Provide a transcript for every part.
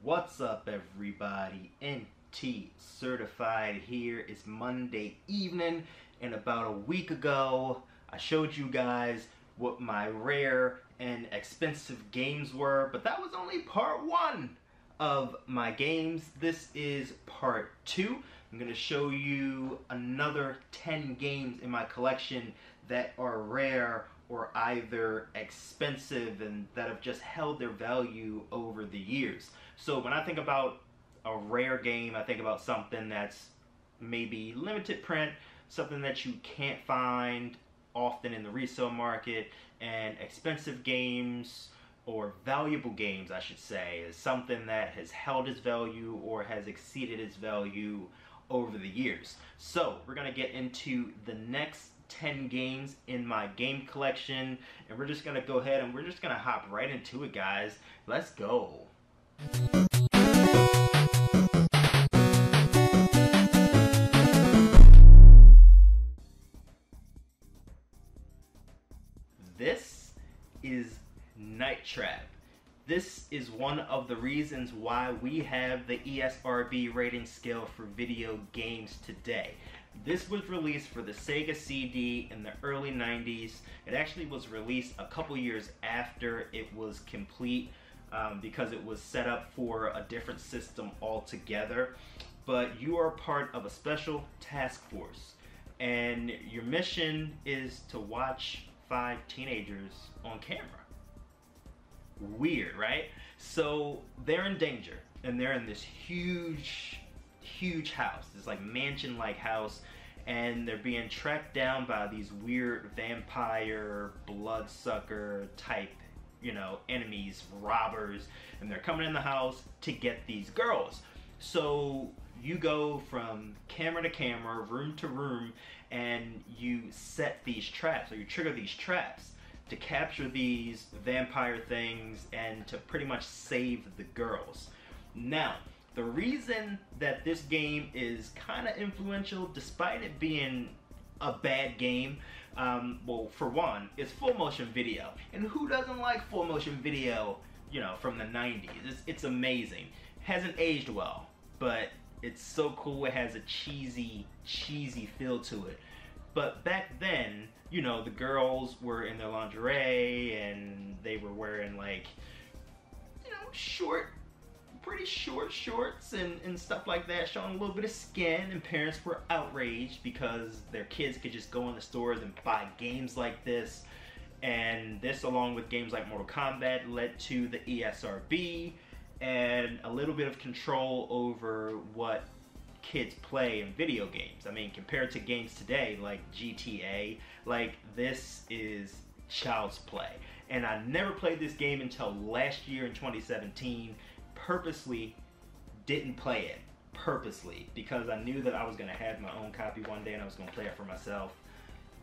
What's up, everybody? NTCertified here. It's Monday evening, and about a week ago I showed you guys what my rare and expensive games were, but that was only part one of my games. This is part two. I'm going to show you another 10 games in my collection that are rare or either expensive and that have just held their value over the years. So when I think about a rare game, I think about something that's maybe limited print, something that you can't find often in the resale market, and expensive games, or valuable games I should say, is something that has held its value or has exceeded its value over the years. So we're gonna get into the next 10 games in my game collection, and we're just gonna go ahead and we're just gonna hop right into it, guys. Let's go. This is TRAV. This is one of the reasons why we have the ESRB rating scale for video games today. This was released for the Sega CD in the early 90s. It actually was released a couple years after it was complete because it was set up for a different system altogether. But you are part of a special task force, and your mission is to watch 5 teenagers on camera. Weird, right? So they're in danger, and they're in this huge house, this like mansion-like house, and they're being tracked down by these weird vampire, bloodsucker type, enemies, robbers, and they're coming in the house to get these girls. So you go from camera to camera, room to room, and you set these traps, or you trigger these traps to capture these vampire things and to pretty much save the girls. Now, the reason that this game is kind of influential, despite it being a bad game, well, for one, it's full motion video. And who doesn't like full motion video, from the 90s? It's amazing. Hasn't aged well, but it's so cool. It has a cheesy feel to it. But back then, the girls were in their lingerie and they were wearing like, pretty short shorts and stuff like that, showing a little bit of skin, and parents were outraged because their kids could just go in the stores and buy games like this. And this, along with games like Mortal Kombat, led to the ESRB and a little bit of control over what kids play in video games. I mean, compared to games today like GTA, like this is child's play. And I never played this game until last year in 2017. Purposely didn't play it, because I knew that I was going to have my own copy one day and I was going to play it for myself.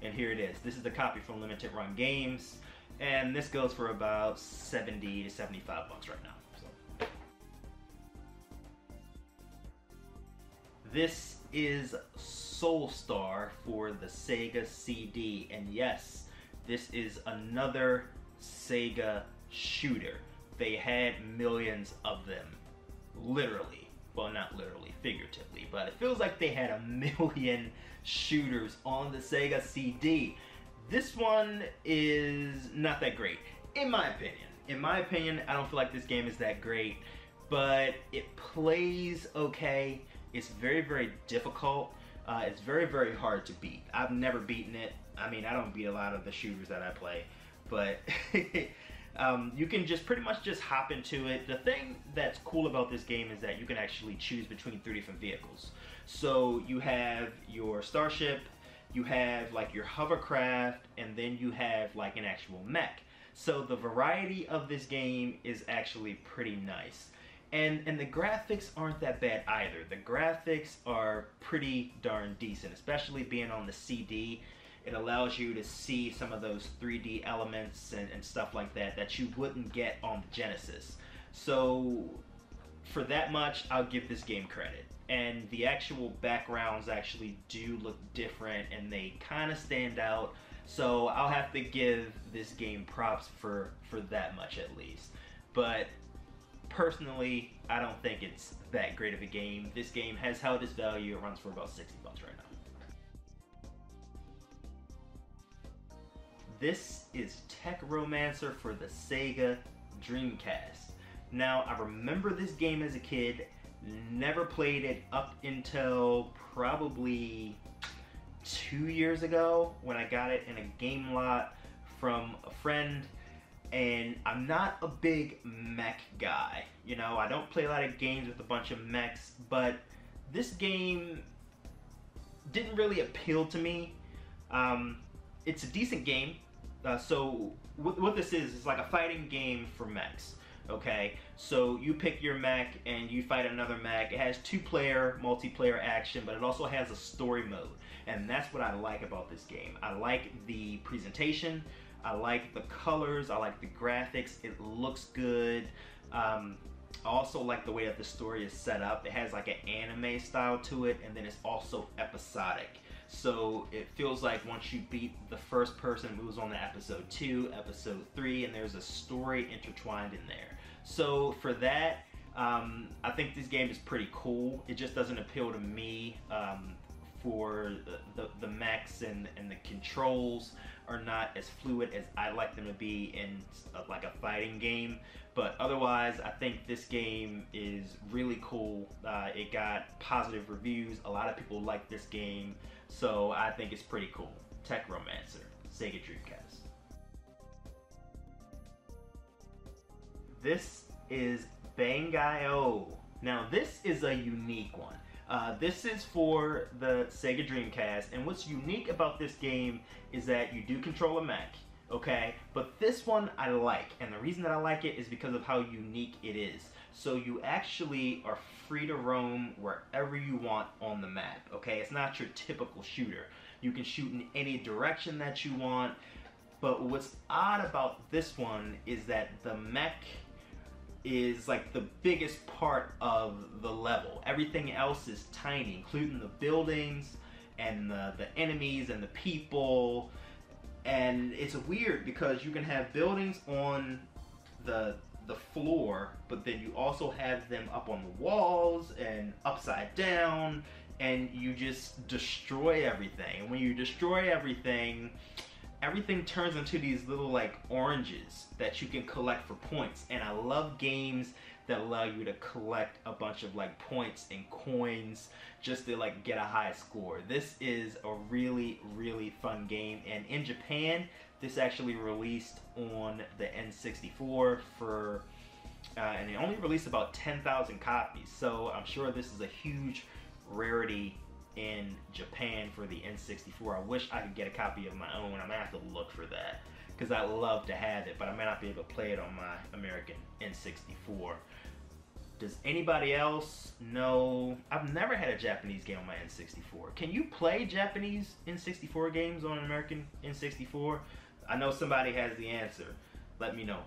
And here it is. This is the copy from Limited Run Games, and this goes for about 70 to 75 bucks right now. So this is Soulstar for the Sega CD, and yes, this is another Sega shooter. They had millions of them, literally. Well, not literally, figuratively, but it feels like they had a million shooters on the Sega CD. This one is not that great, in my opinion. In my opinion, I don't feel like this game is that great, but it plays okay. It's very difficult. It's very hard to beat. I've never beaten it. I mean, I don't beat a lot of the shooters that I play, but you can just pretty much just hop into it. The thing that's cool about this game is that you can actually choose between 3 different vehicles. So you have your starship, you have like your hovercraft, and then you have like an actual mech. So the variety of this game is actually pretty nice. And the graphics aren't that bad either. The graphics are pretty darn decent, especially being on the CD. It allows you to see some of those 3D elements and stuff like that you wouldn't get on the Genesis. So for that much, I'll give this game credit. And the actual backgrounds actually do look different, and they kind of stand out. So I'll have to give this game props for that much at least. But personally, I don't think it's that great of a game. This game has held its value. It runs for about 60 bucks right now. This is Tech Romancer for the Sega Dreamcast. Now, I remember this game as a kid, never played it up until probably 2 years ago when I got it in a game lot from a friend. And I'm not a big mech guy. You know, I don't play a lot of games with a bunch of mechs, but this game didn't really appeal to me. It's a decent game. So what this is like a fighting game for mechs. Okay, so you pick your mech and you fight another mech. It has 2-player multiplayer action, but it also has a story mode, and that's what I like about this game. I like the presentation, I like the colors, I like the graphics. It looks good. I also like the way that the story is set up. It has like an anime style to it, and then it's also episodic. So it feels like once you beat the first person, it moves on to episode 2, episode 3, and there's a story intertwined in there. So for that, I think this game is pretty cool. It just doesn't appeal to me for the mechs, and the controls are not as fluid as I like them to be in like a fighting game. But otherwise, I think this game is really cool. It got positive reviews. A lot of people like this game, so I think it's pretty cool. Tech Romancer, Sega Dreamcast. This is Bangai-O. Now this is a unique one. This is for the Sega Dreamcast, and what's unique about this game is that you do control a mech, okay? But this one I like, and the reason that I like it is because of how unique it is. So you actually are free to roam wherever you want on the map, okay? It's not your typical shooter. You can shoot in any direction that you want, but what's odd about this one is that the mech is like the biggest part of the level. Everything else is tiny, including the buildings and the enemies and the people. And it's weird because you can have buildings on the floor, but then you also have them up on the walls and upside down, and you just destroy everything. And when you destroy everything, everything turns into these little like oranges that you can collect for points. And I love games that allow you to collect a bunch of like points and coins just to like get a high score. This is a really, really fun game. And in Japan, this actually released on the N64 for and it only released about 10,000 copies. So I'm sure this is a huge rarity in Japan for the N64. I wish I could get a copy of my own. I'm gonna have to look for that because I love to have it, but I may not be able to play it on my American N64. Does anybody else know? I've never had a Japanese game on my N64. Can you play Japanese N64 games on an American N64? I know somebody has the answer. Let me know.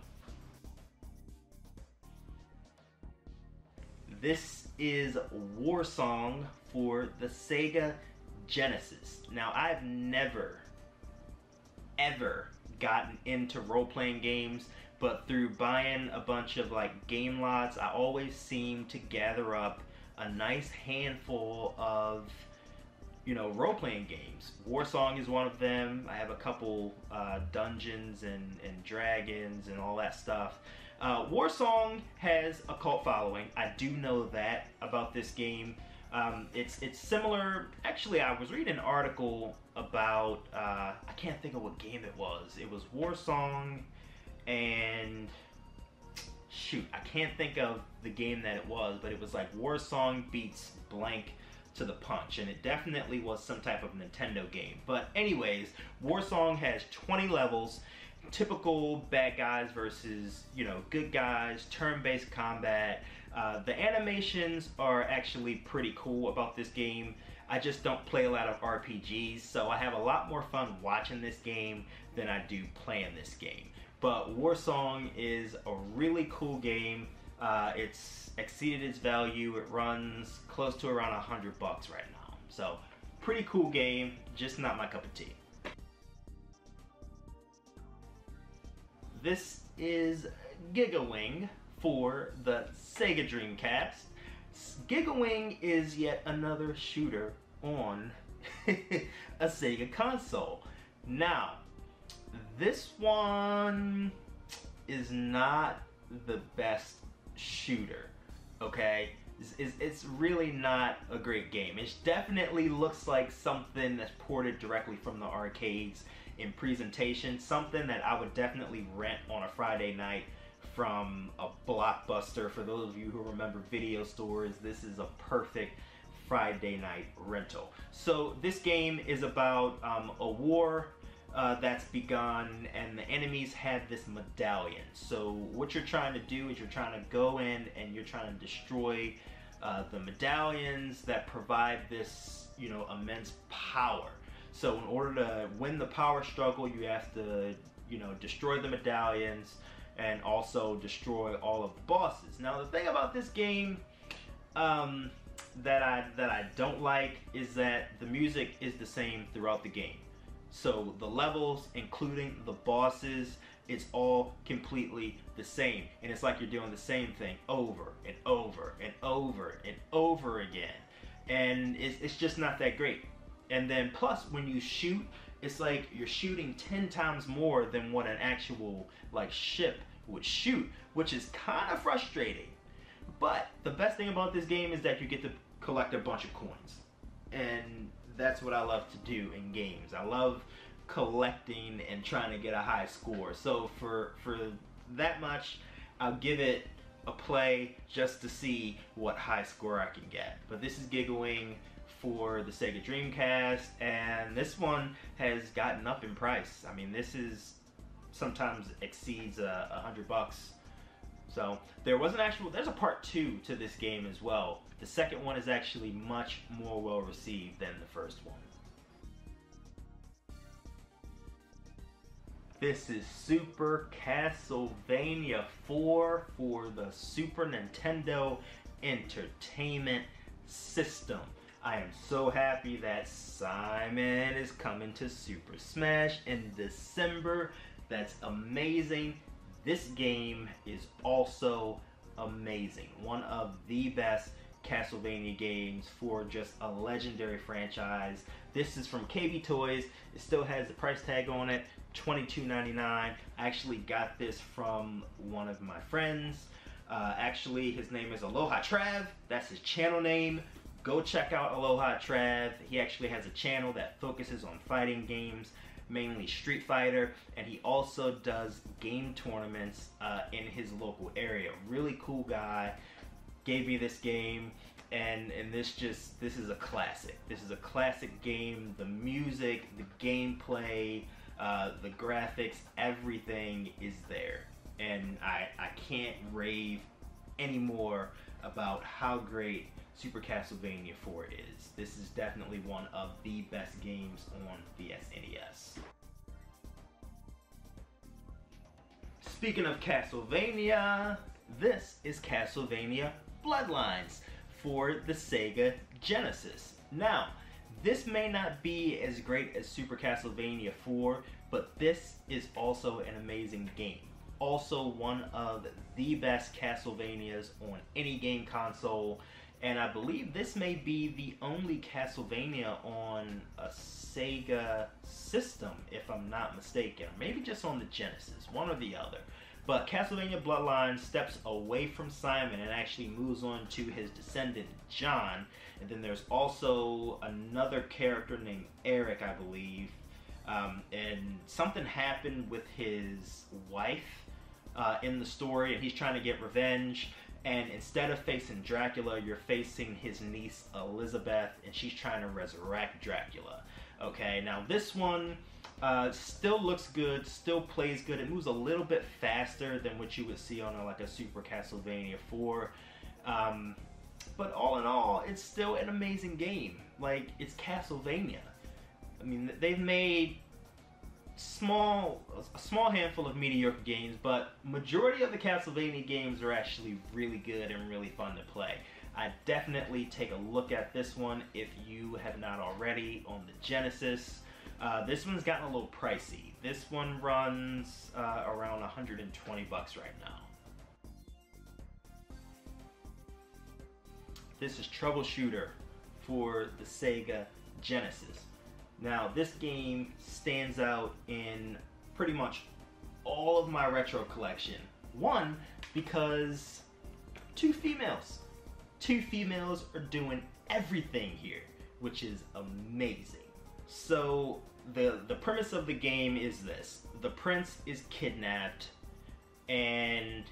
This is Warsong for the Sega Genesis. Now, I've never, ever gotten into role-playing games, but through buying a bunch of like game lots, I always seem to gather up a nice handful of, you know, role-playing games. Warsong is one of them. I have a couple Dungeons and Dragons and all that stuff. Warsong has a cult following. I do know that about this game. It's similar. Actually, I was reading an article about I can't think of what game it was. It was Warsong, and shoot, I can't think of the game that it was, but it was like Warsong beats blank to the punch, and it definitely was some type of Nintendo game. But anyways, Warsong has 20 levels. Typical bad guys versus, you know, good guys, turn-based combat. The animations are actually pretty cool about this game. I just don't play a lot of RPGs, so I have a lot more fun watching this game than I do playing this game. But Warsong is a really cool game. It's exceeded its value. It runs close to around $100 right now. So, pretty cool game, just not my cup of tea. This is Gigawing for the Sega Dreamcast. Gigawing is yet another shooter on a Sega console. Now, this one is not the best shooter, okay? It's really not a great game. It definitely looks like something that's ported directly from the arcades in presentation, something that I would definitely rent on a Friday night from a Blockbuster. For those of you who remember video stores, this is a perfect Friday night rental. So this game is about a war that's begun, and the enemies have this medallion. So what you're trying to do is you're trying to go in and you're trying to destroy the medallions that provide this, you know, immense power. So in order to win the power struggle, you have to, you know, destroy the medallions and also destroy all of the bosses. Now the thing about this game that I don't like is that the music is the same throughout the game. So the levels, including the bosses, it's all completely the same. And it's like you're doing the same thing over and over and over and over again. And it's just not that great. And then plus when you shoot, it's like you're shooting 10 times more than what an actual like ship would shoot, which is kind of frustrating. But the best thing about this game is that you get to collect a bunch of coins. And that's what I love to do in games. I love collecting and trying to get a high score. So for that much, I'll give it a play just to see what high score I can get. But this is Gigawing for the Sega Dreamcast, and this one has gotten up in price. I mean, this is sometimes exceeds $100. So there's a part 2 to this game as well. The second one is actually much more well received than the first one. This is Super Castlevania 4 for the Super Nintendo Entertainment System. I am so happy that Simon is coming to Super Smash in December. That's amazing. This game is also amazing. One of the best Castlevania games for just a legendary franchise. This is from KB Toys. It still has the price tag on it, $22.99. I actually got this from one of my friends. Actually, his name is ALOHA TRAV. That's his channel name. Go check out ALOHA TRAV. He actually has a channel that focuses on fighting games, mainly Street Fighter, and he also does game tournaments in his local area. Really cool guy. Gave me this game, and this is a classic. This is a classic game. The music, the gameplay, the graphics, everything is there, and I can't rave anymore about how great Super Castlevania 4 is. This is definitely one of the best games on the SNES. Speaking of Castlevania, this is Castlevania Bloodlines for the Sega Genesis. Now, this may not be as great as Super Castlevania 4, but this is also an amazing game. Also one of the best Castlevanias on any game console, and I believe this may be the only Castlevania on a Sega system, if I'm not mistaken. Maybe just on the Genesis, one or the other. But Castlevania Bloodlines steps away from Simon and actually moves on to his descendant, John. And then there's also another character named Eric, I believe. And something happened with his wife in the story, and he's trying to get revenge. And instead of facing Dracula, you're facing his niece Elizabeth, and she's trying to resurrect Dracula. Okay, now this one still looks good, still plays good. It moves a little bit faster than what you would see on like a Super Castlevania 4. But all in all, it's still an amazing game. Like, it's Castlevania. I mean, they've made a small handful of mediocre games, but majority of the Castlevania games are actually really good and really fun to play. I definitely take a look at this one if you have not already on the Genesis. This one's gotten a little pricey. This one runs around $120 right now. This is Troubleshooter for the Sega Genesis. Now, this game stands out in pretty much all of my retro collection. One, because two females. Two females are doing everything here, which is amazing. So, the premise of the game is this. The prince is kidnapped, and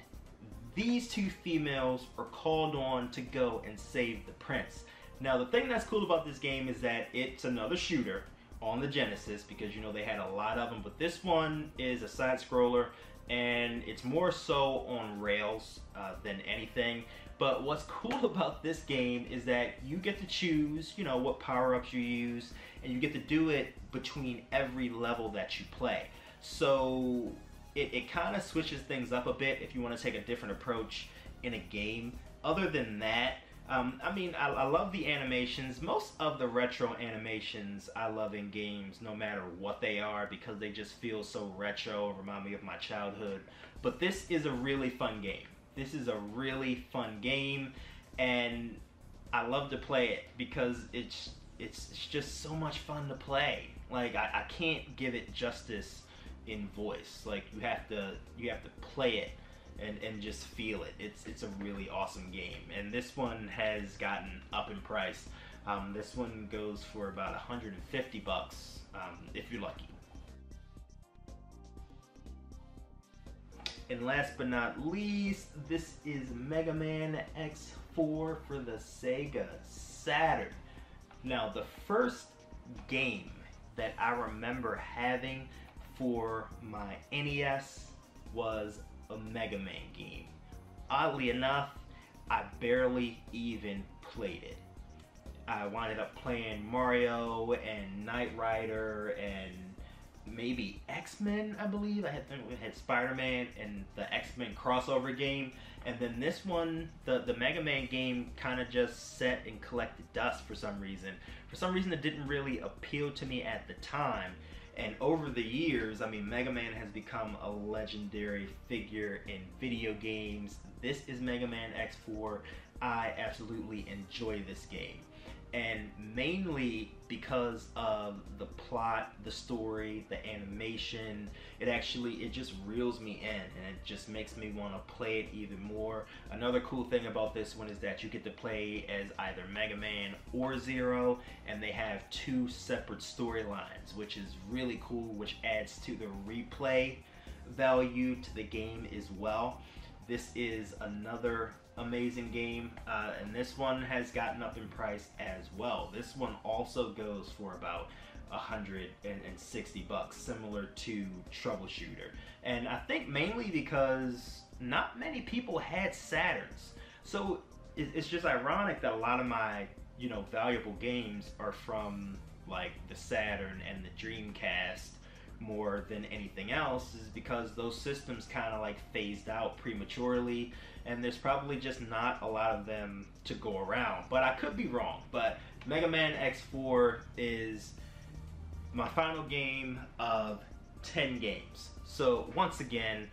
these two females are called on to go and save the prince. Now, the thing that's cool about this game is that it's another shooter on the Genesis, because you know they had a lot of them, but this one is a side scroller and it's more so on rails than anything. But what's cool about this game is that you get to choose, you know, what power-ups you use, and you get to do it between every level that you play. So it kind of switches things up a bit if you want to take a different approach in a game. Other than that, I mean, I love the animations. Most of the retro animations I love in games, no matter what they are, because they just feel so retro, remind me of my childhood. But this is a really fun game. This is a really fun game, and I love to play it because it's just so much fun to play. Like, I can't give it justice in voice. Like, you have to play it and just feel it. It's a really awesome game, and this one has gotten up in price. This one goes for about 150 bucks if you're lucky. And last but not least, this is Mega Man X4 for the Sega Saturn. Now, the first game that I remember having for my NES was a Mega Man game. Oddly enough, I barely even played it. I wound up playing Mario and Knight Rider and maybe X-Men, I believe. I had Spider-Man and the X-Men crossover game. And then this one, the Mega Man game, kind of just sat and collected dust for some reason. For some reason, it didn't really appeal to me at the time. And over the years, I mean, Mega Man has become a legendary figure in video games. This is Mega Man X4. I absolutely enjoy this game. And mainly because of the plot, the story, the animation, it just reels me in, and it just makes me want to play it even more. Another cool thing about this one is that you get to play as either Mega Man or Zero, and they have two separate storylines, which is really cool, which adds to the replay value to the game as well. This is another amazing game, and this one has gotten up in price as well. This one also goes for about 160 bucks, similar to Troubleshooter. And I think mainly because not many people had Saturns. So it's just ironic that a lot of my, you know, valuable games are from like the Saturn and the Dreamcast more than anything else, is because those systems kind of like phased out prematurely, and there's probably just not a lot of them to go around. But I could be wrong. But Mega Man X4 is my final game of 10 games. So once again,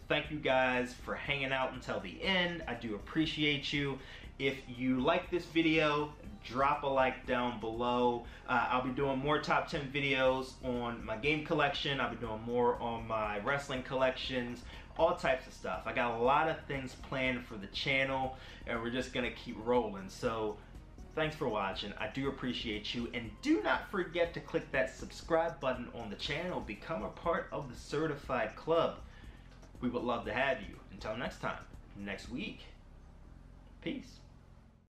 thank you guys for hanging out until the end. I do appreciate you. If you like this video, drop a like down below. I'll be doing more top 10 videos on my game collection. I'll be doing more on my wrestling collections, all types of stuff. I got a lot of things planned for the channel, and we're just gonna keep rolling. So thanks for watching. I do appreciate you, and do not forget to click that subscribe button on the channel. Become a part of the certified club. We would love to have you. Until next time, next week, peace.